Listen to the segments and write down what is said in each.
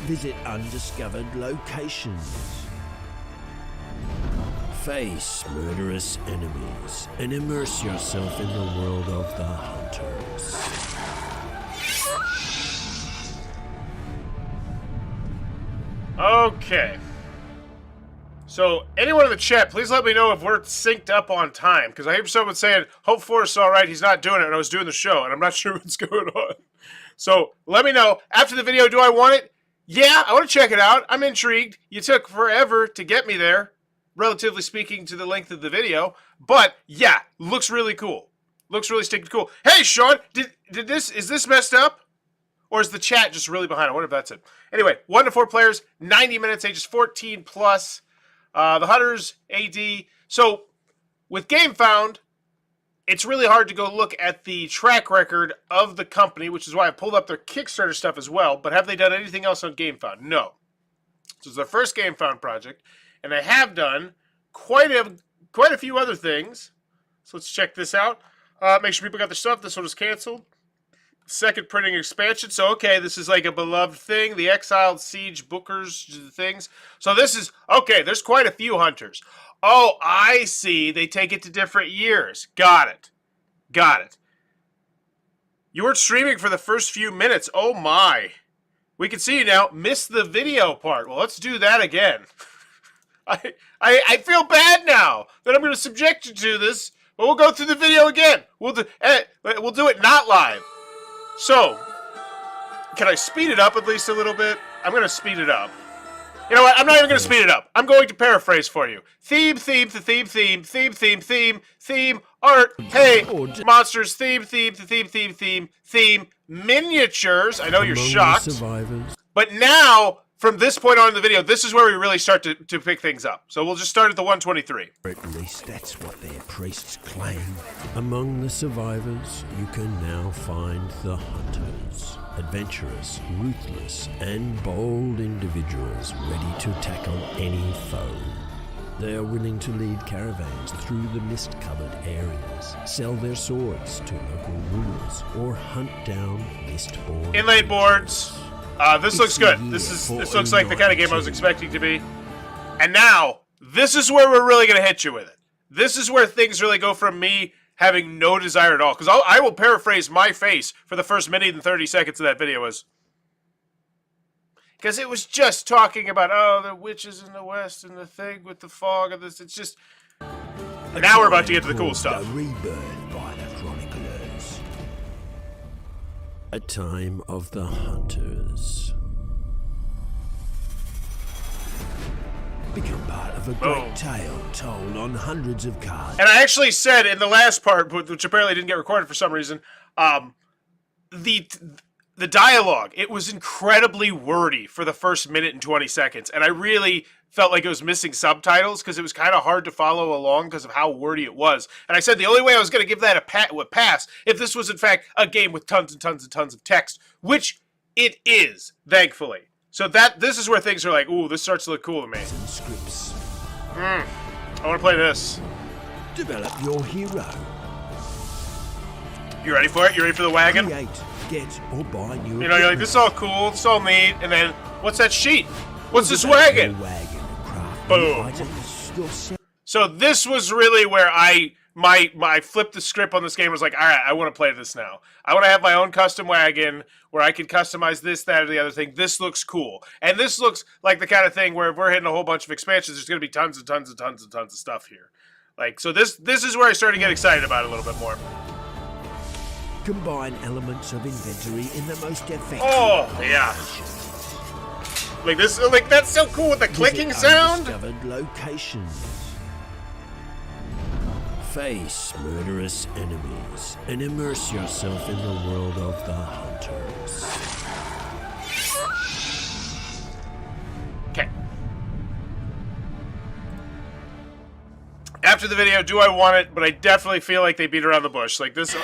Visit undiscovered locations. Face murderous enemies and immerse yourself in the world of the hunters. Okay. So, anyone in the chat, please let me know if we're synced up on time. Because I hear someone saying, Hope Forrest's alright, he's not doing it, and I was doing the show, and I'm not sure what's going on. So, let me know. After the video, do I want it? Yeah, I want to check it out. I'm intrigued. You took forever to get me there, relatively speaking to the length of the video. But, yeah, looks really cool. Looks really stinking cool. Hey, Sean, is this messed up? Or is the chat just really behind? I wonder if that's it. Anyway, 1 to 4 players, 90 minutes, ages 14 plus. The Hunters, AD. So, with GameFound, it's really hard to go look at the track record of the company, which is why I pulled up their Kickstarter stuff as well. But have they done anything else on GameFound? No. This is their first GameFound project, and they have done quite a few other things. So let's check this out. Make sure people got their stuff. This one was canceled. Second printing expansion. So, okay, this is like a beloved thing. The Exiled Siege Bookers things. So this is, okay, there's quite a few hunters. Oh, I see. They take it to different years. Got it. Got it. You weren't streaming for the first few minutes. Oh, my. We can see you now. Missed the video part. Well, let's do that again. I feel bad now that I'm going to subject you to this. But we'll go through the video again. We'll do it not live. So, can I speed it up at least a little bit? I'm going to speed it up. You know what? I'm not even going to speed it up. I'm going to paraphrase for you. Theme, art, hey, monsters, theme, miniatures. I know you're shocked. But now, from this point on in the video, this is where we really start to pick things up. So we'll just start at the 123. At least that's what their priests claim. Among the survivors, you can now find the hunters. Adventurous, ruthless, and bold individuals ready to tackle any foe. They are willing to lead caravans through the mist-covered areas, sell their swords to local rulers, or hunt down mist-born inlaid boards. This looks good. This looks like the kind of game I was expecting to be. And now, this is where we're really going to hit you with it. This is where things really go from me having no desire at all. Because I will paraphrase my face for the first minute and 30 seconds of that video was... Because it was just talking about, oh, the witches in the west and the thing with the fog and this. It's just... Now we're about to get to the cool stuff. The rebirth by the chroniclers. A time of the hunters. Become part of a great tale told on hundreds of cards. And I actually said in the last part, which apparently didn't get recorded for some reason, the dialogue, it was incredibly wordy for the first minute and 20 seconds. And I really felt like it was missing subtitles because it was kind of hard to follow along because of how wordy it was. And I said the only way I was going to give that a pass if this was in fact a game with tons and tons and tons of text, which it is, thankfully. So this is where things are like, ooh, this starts to look cool to me. Scripts. I want to play this. Develop your hero. You ready for it? You ready for the wagon? Create, get, or buy new. You know, you're like, this is all cool, this is all neat, and then, what's that sheet? What's this wagon? Boom. So this was really where I flipped the script on this game. Was like, all right, I want to play this now. I want to have my own custom wagon where I can customize this, that, or the other thing. This looks cool, and this looks like the kind of thing where if we're hitting a whole bunch of expansions, there's going to be tons and tons and tons and tons of stuff here. Like, so this is where I started to get excited about it a little bit more. Combine elements of inventory in the most effective. Oh yeah. Like this, like that's so cool with the clicking sound. Undiscovered locations. Face murderous enemies and immerse yourself in the world of the hunters. Okay. After the video, do I want it? But I definitely feel like they beat around the bush. Like this.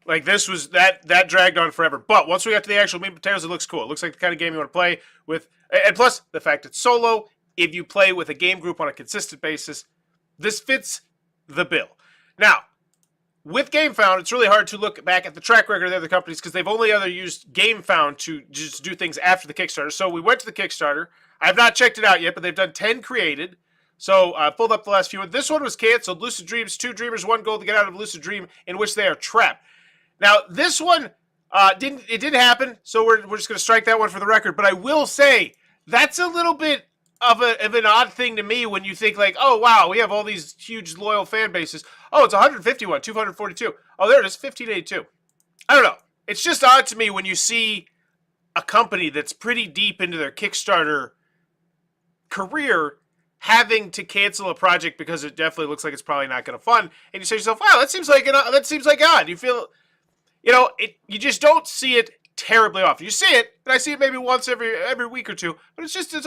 Like this was that dragged on forever. But once we got to the actual meat and potatoes, it looks cool. It looks like the kind of game you want to play with. And plus, the fact it's solo, if you play with a game group on a consistent basis, this fits the bill. Now, with GameFound, it's really hard to look back at the track record of the other companies because they've only ever used GameFound to just do things after the Kickstarter. So we went to the Kickstarter. I have not checked it out yet, but they've done 10 created. So I pulled up the last few. This one was canceled. Lucid Dreams, 2 dreamers, 1 goal to get out of a lucid dream in which they are trapped. Now, this one didn't happen, so we're just going to strike that one for the record. But I will say, that's a little bit of an odd thing to me when you think like, oh, wow, we have all these huge loyal fan bases. Oh, it's 151, 242. Oh, there it is, 1582. I don't know. It's just odd to me when you see a company that's pretty deep into their Kickstarter career having to cancel a project because it definitely looks like it's probably not going to fund, and you say to yourself, "Wow, that seems like odd." You feel, you just don't see it terribly often. You see it, and I see it maybe once every week or two, but it's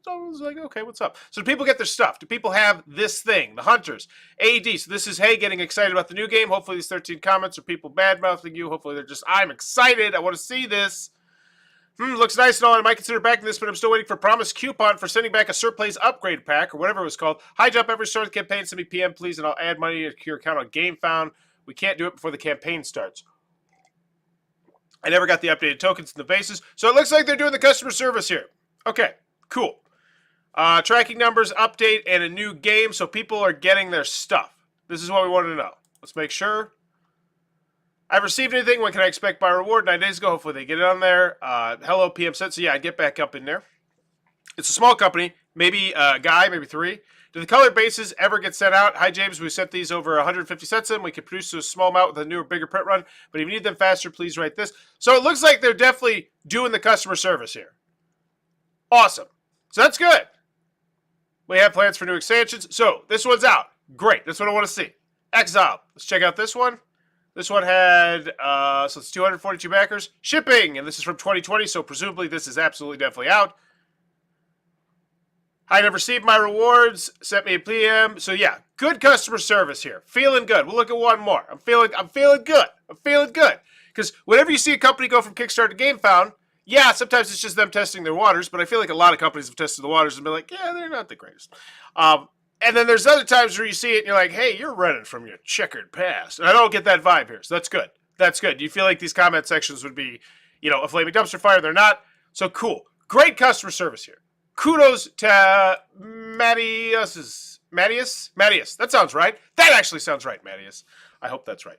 always like, okay, what's up? So do people get their stuff? Do people have this thing? The Hunters, AED. So this is getting excited about the new game. Hopefully these 13 comments are people bad mouthing you. Hopefully they're just, I'm excited. I want to see this. Looks nice and all. I might consider backing this, but I'm still waiting for promised coupon for sending back a surplace upgrade pack or whatever it was called. High jump every start of the campaign. Send me PM, please, and I'll add money to your account on GameFound. We can't do it before the campaign starts. I never got the updated tokens in the bases, so it looks like they're doing the customer service here. Okay, cool. Tracking numbers, update, and a new game, so people are getting their stuff. This is what we wanted to know. Let's make sure. I've received anything. When can I expect my reward? 9 days ago. Hopefully they get it on there. Hello, PM said. So yeah, I'd get back up in there. It's a small company. Maybe a guy, maybe 3. Do the colored bases ever get sent out? Hi, James. We sent these over 150 sets in. We can produce a small amount with a newer, bigger print run. But if you need them faster, please write this. So it looks like they're definitely doing the customer service here. Awesome. So that's good. We have plans for new expansions. So this one's out. Great. That's what I want to see. Exile. Let's check out this one. This one had, so it's 242 backers. Shipping, and this is from 2020, so presumably this is absolutely definitely out. I never received my rewards. Sent me a PM. So yeah, good customer service here. Feeling good. We'll look at one more. I'm feeling good. I'm feeling good. Because whenever you see a company go from Kickstarter to GameFound, yeah, sometimes it's just them testing their waters, but I feel like a lot of companies have tested the waters and been like, yeah, they're not the greatest. And then there's other times where you see it and you're like, hey, you're running from your checkered past. And I don't get that vibe here, so that's good. That's good. You feel like these comment sections would be, a flaming dumpster fire. They're not. So cool. Great customer service here. Kudos to Mattias. That sounds right. That actually sounds right, Mattias. I hope that's right.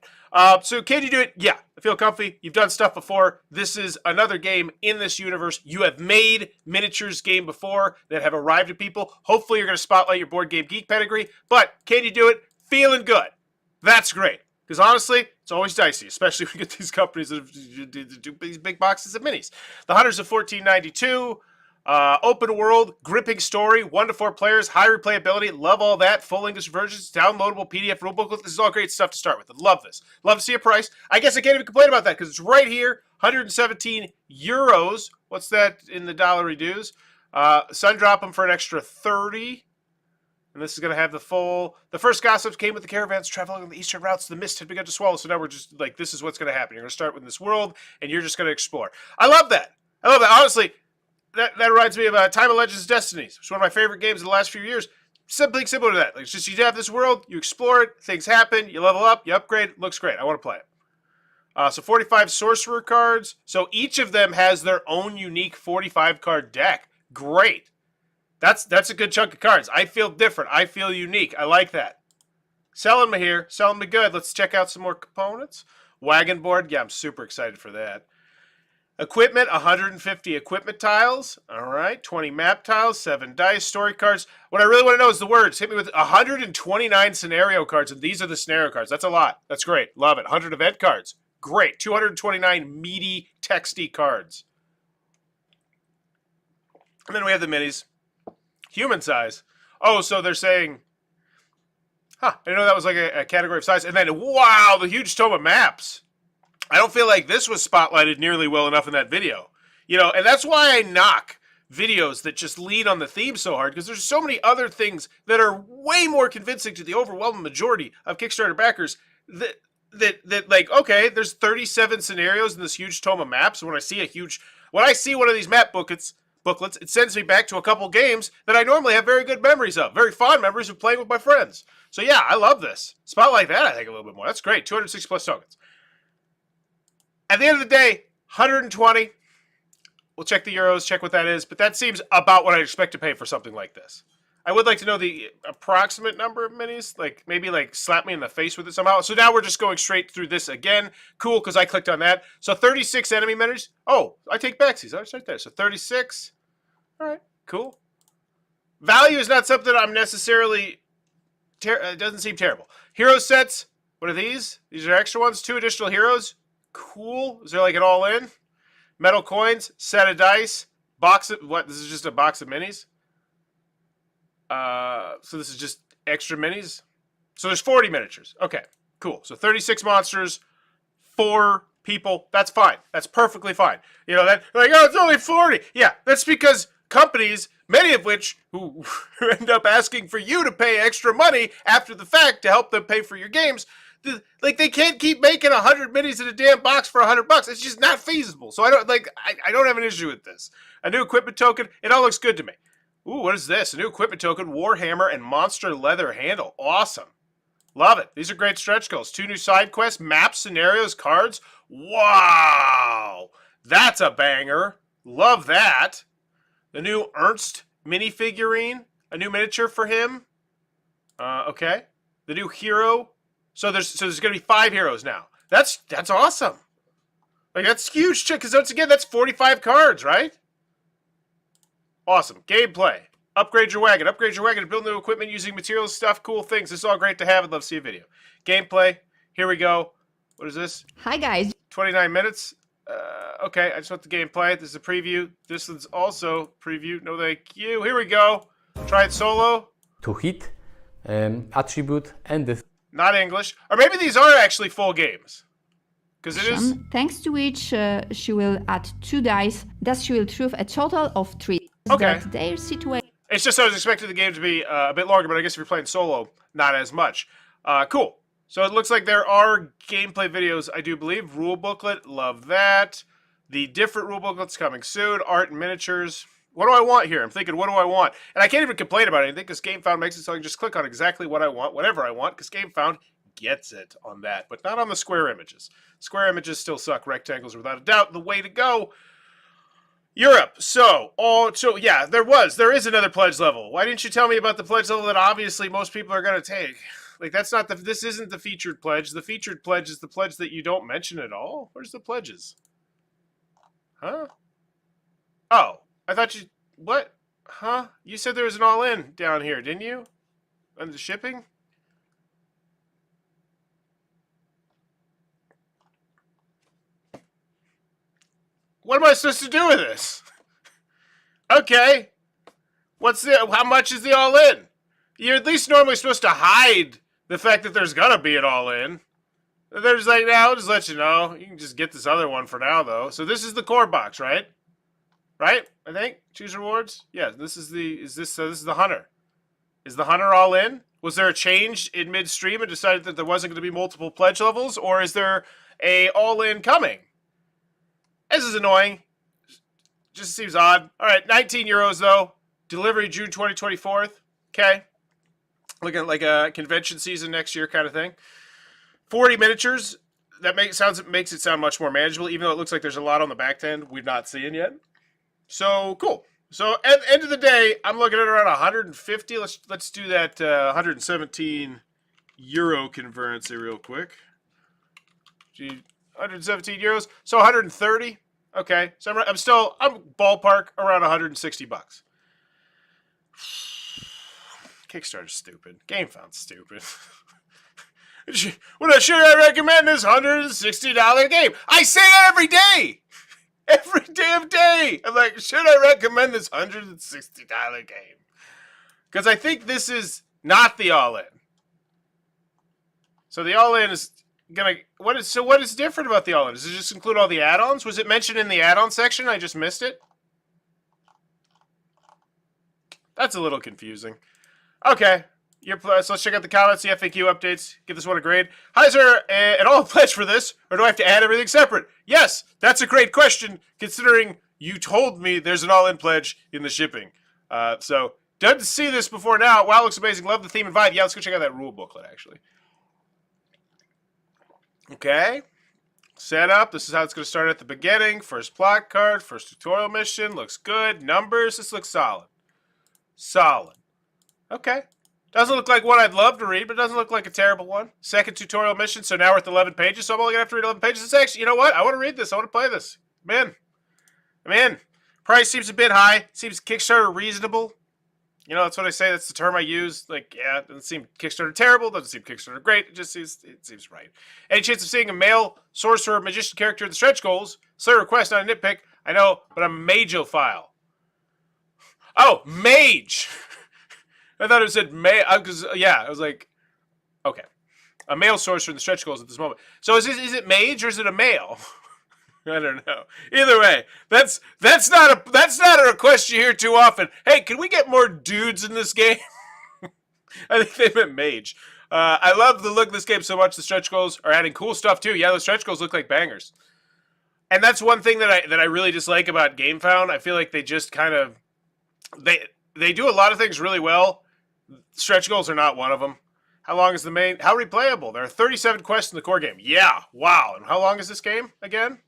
So can you do it? Yeah. I feel comfy. You've done stuff before. This is another game in this universe. You have made miniatures game before that have arrived to people. Hopefully you're going to spotlight your board game geek pedigree. But can you do it? Feeling good. That's great. Because honestly, it's always dicey, especially when you get these companies that do these big boxes of minis. The Hunters of 1492. Open world, gripping story, 1 to 4 players, high replayability, love all that, full English versions, downloadable PDF rulebook. This is all great stuff to start with. I love this. Love to see a price. I guess I can't even complain about that because it's right here, 117 euros. What's that in the dollar reduce? Sun drop them for an extra 30. And this is going to have the first gossips came with the caravans traveling on the eastern routes. The mist had begun to swallow, so now we're just like, this is what's going to happen. You're going to start with this world, and you're just going to explore. I love that. Honestly, that reminds me of Time of Legends Destinies. It's one of my favorite games in the last few years. Something similar to that. Like, it's just you have this world, you explore it, things happen, you level up, you upgrade, it looks great. I want to play it. So 45 sorcerer cards. So each of them has their own unique 45 card deck. Great. That's a good chunk of cards. I feel different. I feel unique. I like that. Selling me here. Selling me good. Let's check out some more components. Wagon board. Yeah, I'm super excited for that. Equipment, 150 equipment tiles. All right, 20 map tiles, 7 dice, story cards. What I really want to know is the words. Hit me with 129 scenario cards, and these are the scenario cards. That's a lot. That's great. Love it. 100 event cards. Great. 229 meaty, texty cards. And then we have the minis. Human size. Oh, so they're saying... I didn't know that was like a category of size. And then, wow, the huge tome of maps. I don't feel like this was spotlighted nearly well enough in that video. And that's why I knock videos that just lead on the theme so hard, because there's so many other things that are way more convincing to the overwhelming majority of Kickstarter backers that like, okay, there's 37 scenarios in this huge tome of maps. When I see one of these map booklets, booklets, it sends me back to a couple games that I normally have very good memories of, very fond memories of playing with my friends. So yeah, I love this. Spotlight that, I think, a little bit more. That's great. 260 plus tokens. At the end of the day, 120. We'll check the euros, check what that is, but that seems about what I'd expect to pay for something like this. I would like to know the approximate number of minis, like maybe like slap me in the face with it somehow. So now we're just going straight through this again. Cool, because I clicked on that. So 36 enemy minis. Oh, I take backsies. I was right there. So 36. All right, cool. Value is not something I'm necessarily, it doesn't seem terrible. Hero sets, what are these? These are extra ones, 2 additional heroes. Cool. Is there like an all-in? Metal coins, set of dice, box of, what, this is just a box of minis? So this is just extra minis? So there's 40 miniatures. Okay, cool. So 36 monsters, 4 people. That's fine. That's perfectly fine. You know, that, like, oh, it's only 40. Yeah, that's because companies, many of which who end up asking for you to pay extra money after the fact to help them pay for your games, like, they can't keep making 100 minis in a damn box for $100. It's just not feasible. So I don't have an issue with this. A new equipment token. It all looks good to me. Ooh, what is this? A new equipment token, Warhammer and Monster Leather Handle. Awesome. Love it. These are great stretch goals. 2 new side quests, maps, scenarios, cards. Wow. That's a banger. Love that. The new Ernst minifigurine. A new miniature for him. Okay. The new hero. So there's going to be 5 heroes now. That's awesome. Like, that's huge, because once again, that's 45 cards, right? Awesome. Gameplay. Upgrade your wagon. Upgrade your wagon to build new equipment using materials, stuff, cool things. This is all great to have. I'd love to see a video. Gameplay. Here we go. What is this? Hi, guys. 29 minutes. Okay, I just want the gameplay. This is a preview. This is also preview. No, thank you. Here we go. Try it solo. To hit, attribute, and the Not English. Or maybe these are actually full games. Because it is... Thanks to which she will add 2 dice. Thus, she will truth a total of 3. Okay. That their situation. It's just I was expecting the game to be a bit longer, but I guess if you're playing solo, not as much. Cool. So it looks like there are gameplay videos, I do believe. Rule booklet, love that. The different rule booklets coming soon. Art and miniatures. What do I want here? I'm thinking, what do I want? And I can't even complain about anything because GameFound makes it so I can just click on exactly what I want, whatever I want, because GameFound gets it on that, but not on the square images. Square images still suck. Rectangles are without a doubt the way to go. Europe. So yeah, there is another pledge level. Why didn't you tell me about the pledge level that obviously most people are going to take? Like, this isn't the featured pledge. The featured pledge is the pledge that you don't mention at all. Where's the pledges? Huh? Oh. I thought you... What? Huh? You said there was an all-in down here, didn't you? Under the shipping? What am I supposed to do with this? Okay. How much is the all-in? You're at least normally supposed to hide the fact that there's gonna be an all-in. There's like, now, I'll just let you know. You can just get this other one for now, though. So this is the core box, right? Right? I think? Choose rewards? Yeah, this is this is the hunter. Is the hunter all in? Was there a change in midstream and decided that there wasn't going to be multiple pledge levels? Or is there a all-in coming? This is annoying. Just seems odd. All right, 19 euros, though. Delivery June 2024. Okay. Looking like a convention season next year kind of thing. 40 miniatures. That makes it sound much more manageable, even though it looks like there's a lot on the back end we've not seen yet. So, cool. So, at the end of the day, I'm looking at around 150. Let's do that 117 euro converrency real quick. 117 euros. So, 130. Okay. So, I'm ballpark around 160 bucks. Kickstarter's stupid. GameFound's stupid. Should I recommend this $160 game? I say it every day! Every damn day! I'm like, should I recommend this $160 game? Because I think this is not the all-in. So the all-in is gonna... What is different about the all-in? Does it just include all the add-ons? Was it mentioned in the add-on section? I just missed it? That's a little confusing. Okay. So let's check out the comments, the FAQ updates. Give this one a grade. Hi, is there an all pledge for this, or do I have to add everything separate? Yes, that's a great question, considering you told me there's an all-in pledge in the shipping. So, didn't see this before now. Wow, looks amazing. Love the theme and vibe. Yeah, let's go check out that rule booklet, actually. Okay. Setup. This is how it's going to start at the beginning. First plot card, first tutorial mission. Looks good. Numbers. This looks solid. Solid. Okay. Doesn't look like one I'd love to read, but it doesn't look like a terrible one. Second tutorial mission, so now we're at 11 pages, so I'm only going to have to read 11 pages. It's actually, you know what? I want to read this. I want to play this. I'm in. Price seems a bit high. Seems Kickstarter reasonable. You know, that's what I say. That's the term I use. Like, yeah, it doesn't seem Kickstarter terrible. Doesn't seem Kickstarter great. It seems right. Any chance of seeing a male sorcerer magician character in the stretch goals? Slay request, not a nitpick. I know, but I'm mageophile. Oh, mage. I thought it said male, because, yeah, I was like, okay. A male sorcerer in the stretch goals at this moment. So is it mage or is it a male? I don't know. Either way, that's not a request you hear too often. Hey, can we get more dudes in this game? I think they meant mage. I love the look of this game so much. The stretch goals are adding cool stuff too. Yeah, the stretch goals look like bangers. And that's one thing that I really dislike about GameFound. I feel like they just kind of they do a lot of things really well. Stretch goals are not one of them. How long is the main? How replayable? There are 37 quests in the core game. Yeah, wow. And how long is this game again?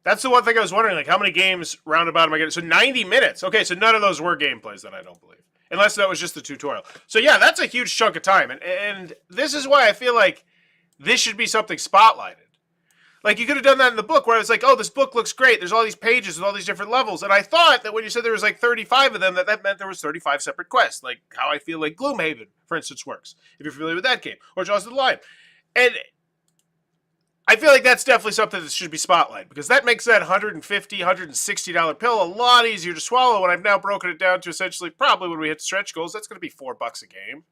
That's the one thing I was wondering. Like, how many games roundabout am I getting? So 90 minutes. Okay, so none of those were gameplays then, I don't believe. Unless that was just the tutorial. So yeah, that's a huge chunk of time. And this is why I feel like this should be something spotlighted. Like, you could have done that in the book where I was like, oh, this book looks great. There's all these pages with all these different levels. And I thought that when you said there was like 35 of them, that meant there was 35 separate quests. Like how I feel like Gloomhaven, for instance, works. If you're familiar with that game. Or Jaws of the Lion. And I feel like that's definitely something that should be spotlighted. Because that makes that $150, $160 pill a lot easier to swallow when I've now broken it down to essentially probably when we hit stretch goals, that's going to be $4 a game.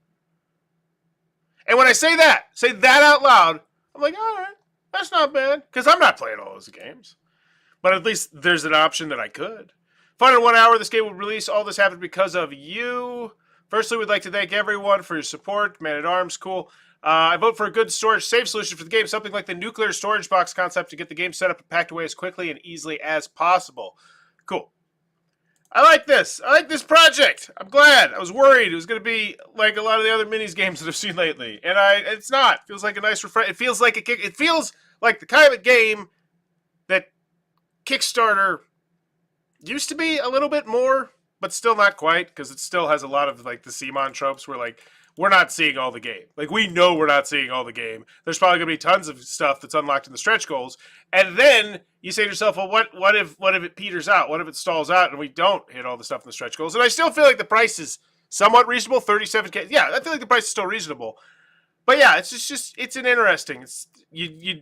And when I say that out loud, I'm like, all right. That's not bad, because I'm not playing all those games. But at least there's an option that I could. Fun in 1 hour, this game will release. All this happened because of you. Firstly, we'd like to thank everyone for your support. Man-at-Arms, cool. I vote for a good storage safe solution for the game, something like the nuclear storage box concept to get the game set up and packed away as quickly and easily as possible. Cool. I like this. I like this project. I'm glad. I was worried it was going to be like a lot of the other minis games that I've seen lately, and it's not. It feels like a nice refresh. It feels like the kind of game that Kickstarter used to be a little bit more, but still not quite, because it still has a lot of like the CMON tropes where like we're not seeing all the game. Like, we know we're not seeing all the game. There's probably going to be tons of stuff that's unlocked in the stretch goals. And then you say to yourself, well, what if it peters out? What if it stalls out and we don't hit all the stuff in the stretch goals? And I still feel like the price is somewhat reasonable, $37K. Yeah, I feel like the price is still reasonable. But yeah, it's an interesting. It's you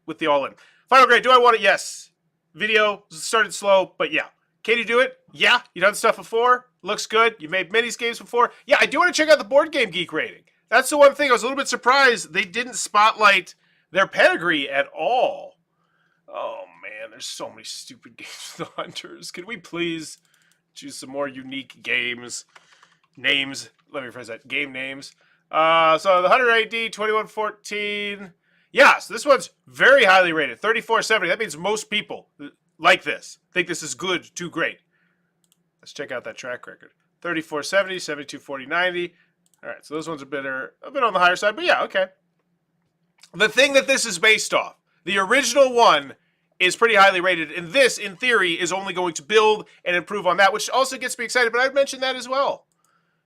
with the all-in. Final grade, do I want it? Yes. Video started slow, but yeah. Can you do it? Yeah. You done stuff before? Looks good. You made minis games before? Yeah, I do want to check out the Board Game Geek rating. That's the one thing. I was a little bit surprised they didn't spotlight their pedigree at all. Oh, man, there's so many stupid games for the Hunters. Can we please choose some more unique games? Names. Let me rephrase that. Game names. So the Hunter ID, 2114. Yeah, so this one's very highly rated. 3470. That means most people like this. Think this is good to great. Let's check out that track record. 3470, 7240, 90. All right, so those ones are a bit on the higher side, but yeah, okay. The thing that this is based off, the original one is pretty highly rated, and this, in theory, is only going to build and improve on that, which also gets me excited, but I'd mention that as well.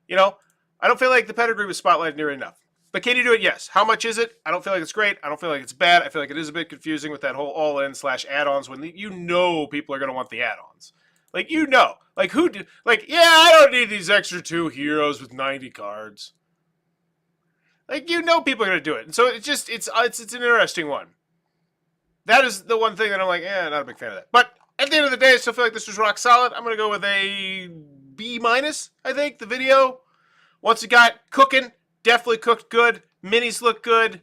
You know, I don't feel like the pedigree was spotlighted near enough. But can you do it? Yes. How much is it? I don't feel like it's great. I don't feel like it's bad. I feel like it is a bit confusing with that whole all-in / add-ons when you know people are going to want the add-ons. Like, you know. Like, who do... Like, yeah, I don't need these extra 2 heroes with 90 cards. Like, you know people are going to do it. And so it's an interesting one. That is the one thing that I'm like, not a big fan of that. But at the end of the day, I still feel like this was rock solid. I'm going to go with a B-, I think, the video. Once it got cooking... Definitely cooked good. Minis look good.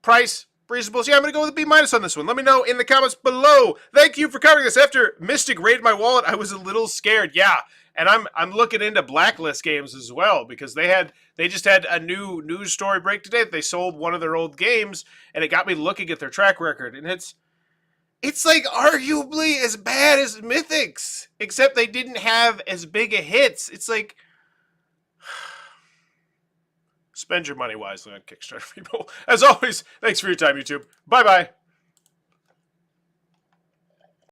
Price reasonable. So yeah, I'm going to go with a B- on this one. Let me know in the comments below. Thank you for covering this. After Mystic raided my wallet, I was a little scared. Yeah, And I'm looking into Blacklist games as well because they just had a new news story break today that they sold one of their old games, and it got me looking at their track record, and it's like arguably as bad as Mythics, except they didn't have as big a hits. It's like, spend your money wisely on Kickstarter, people. As always, thanks for your time, YouTube. Bye-bye.